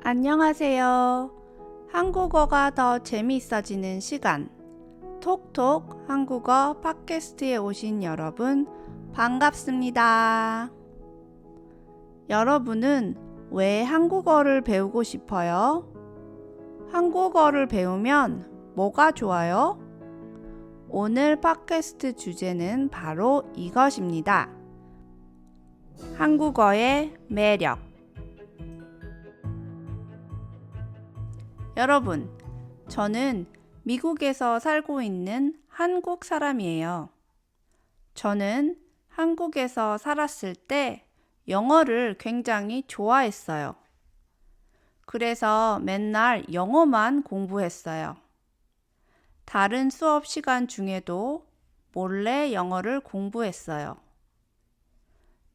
안녕하세요. 한국어가 더 재미있어지는 시간, 톡톡 한국어 팟캐스트에 오신 여러분, 반갑습니다. 여러분은 왜 한국어를 배우고 싶어요? 한국어를 배우면 뭐가 좋아요? 오늘 팟캐스트 주제는 바로 이것입니다. 한국어의 매력. 여러분, 저는 미국에서 살고 있는 한국 사람이에요. 저는 한국에서 살았을 때 영어를 굉장히 좋아했어요. 그래서 맨날 영어만 공부했어요. 다른 수업 시간 중에도 몰래 영어를 공부했어요.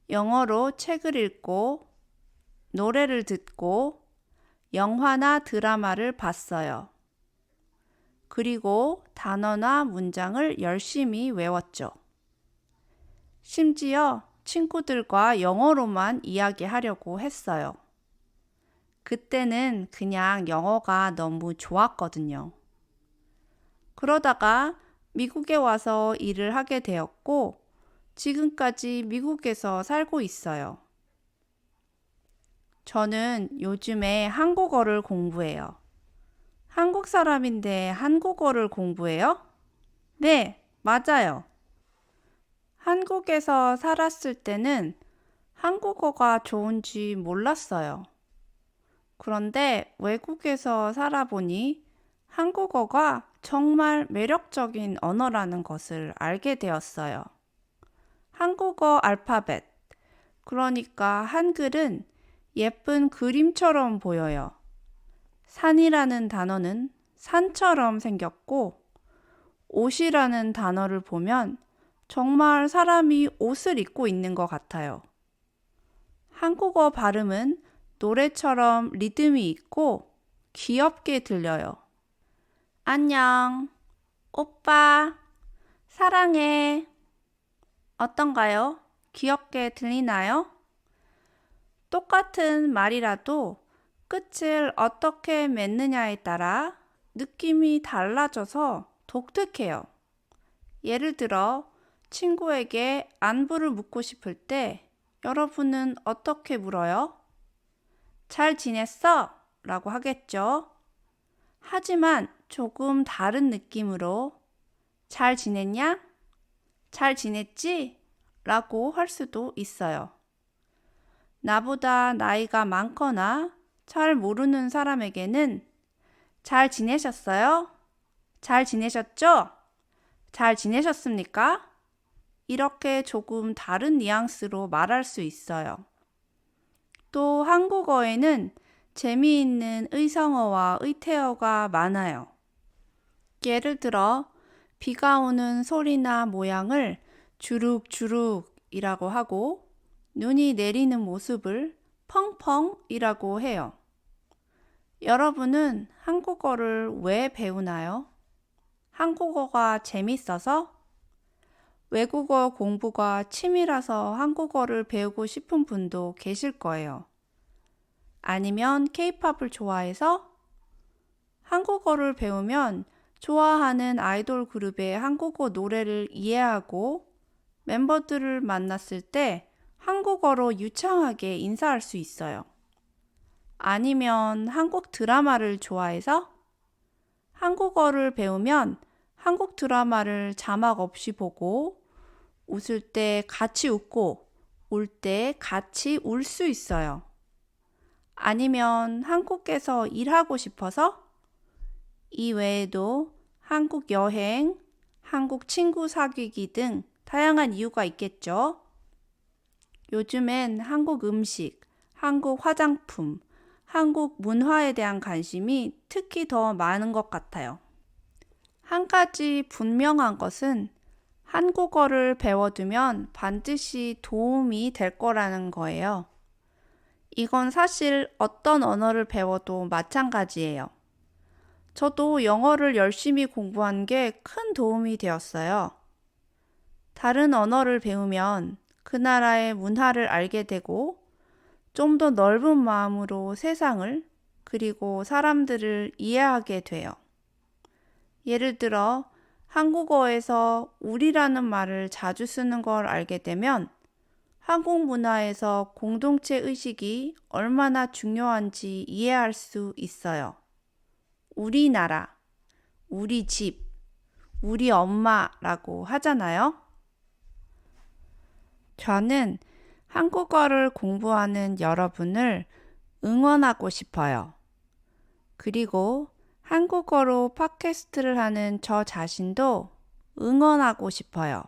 영어로 책을 읽고, 노래를 듣고, 영화나 드라마를 봤어요. 그리고 단어나 문장을 열심히 외웠죠. 심지어 친구들과 영어로만 이야기하려고 했어요. 그때는 그냥 영어가 너무 좋았거든요. 그러다가 미국에 와서 일을 하게 되었고, 지금까지 미국에서 살고 있어요. 저는 요즘에 한국어를 공부해요. 한국 사람인데 한국어를 공부해요? 네, 맞아요. 한국에서 살았을 때는 한국어가 좋은지 몰랐어요. 그런데 외국에서 살아보니 한국어가 정말 매력적인 언어라는 것을 알게 되었어요. 한국어 알파벳, 그러니까 한글은 예쁜 그림처럼 보여요. 산이라는 단어는 산처럼 생겼고, 옷이라는 단어를 보면 정말 사람이 옷을 입고 있는 것 같아요. 한국어 발음은 노래처럼 리듬이 있고 귀엽게 들려요. 안녕, 오빠, 사랑해. 어떤가요? 귀엽게 들리나요? 똑같은 말이라도 끝을 어떻게 맺느냐에 따라 느낌이 달라져서 독특해요. 예를 들어 친구에게 안부를 묻고 싶을 때 여러분은 어떻게 물어요? 잘 지냈어? 라고 하겠죠. 하지만 조금 다른 느낌으로 잘 지냈냐? 잘 지냈지? 라고 할 수도 있어요. 나보다 나이가 많거나 잘 모르는 사람에게는 잘 지내셨어요? 잘 지내셨죠? 잘 지내셨습니까? 이렇게 조금 다른 뉘앙스로 말할 수 있어요. 또 한국어에는 재미있는 의성어와 의태어가 많아요. 예를 들어 비가 오는 소리나 모양을 주룩주룩이라고 하고 눈이 내리는 모습을 펑펑이라고 해요. 여러분은 한국어를 왜 배우나요? 한국어가 재밌어서? 외국어 공부가 취미라서 한국어를 배우고 싶은 분도 계실 거예요. 아니면 케이팝을 좋아해서? 한국어를 배우면 좋아하는 아이돌 그룹의 한국어 노래를 이해하고 멤버들을 만났을 때 한국어로 유창하게 인사할 수 있어요. 아니면 한국 드라마를 좋아해서? 한국어를 배우면 한국 드라마를 자막 없이 보고 웃을 때 같이 웃고 울 때 같이 울 수 있어요. 아니면 한국에서 일하고 싶어서? 이 외에도 한국 여행, 한국 친구 사귀기 등 다양한 이유가 있겠죠. 요즘엔 한국 음식, 한국 화장품, 한국 문화에 대한 관심이 특히 더 많은 것 같아요. 한 가지 분명한 것은 한국어를 배워두면 반드시 도움이 될 거라는 거예요. 이건 사실 어떤 언어를 배워도 마찬가지예요. 저도 영어를 열심히 공부한 게 큰 도움이 되었어요. 다른 언어를 배우면 그 나라의 문화를 알게 되고 좀 더 넓은 마음으로 세상을 그리고 사람들을 이해하게 돼요. 예를 들어 한국어에서 우리라는 말을 자주 쓰는 걸 알게 되면 한국 문화에서 공동체 의식이 얼마나 중요한지 이해할 수 있어요. 우리나라, 우리 집, 우리 엄마라고 하잖아요. 저는 한국어를 공부하는 여러분을 응원하고 싶어요. 그리고 한국어로 팟캐스트를 하는 저 자신도 응원하고 싶어요.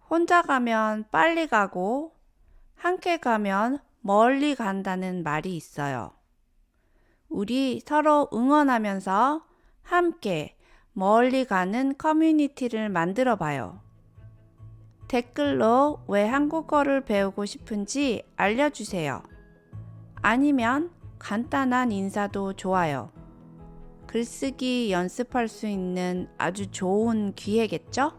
혼자 가면 빨리 가고 함께 가면 멀리 간다는 말이 있어요. 우리 서로 응원하면서 함께 멀리 가는 커뮤니티를 만들어 봐요. 댓글로 왜 한국어를 배우고 싶은지 알려주세요. 아니면 간단한 인사도 좋아요. 글쓰기 연습할 수 있는 아주 좋은 기회겠죠?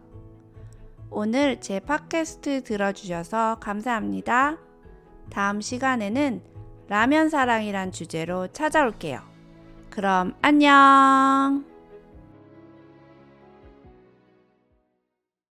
오늘 제 팟캐스트 들어주셔서 감사합니다. 다음 시간에는 라면 사랑이란 주제로 찾아올게요. 그럼 안녕!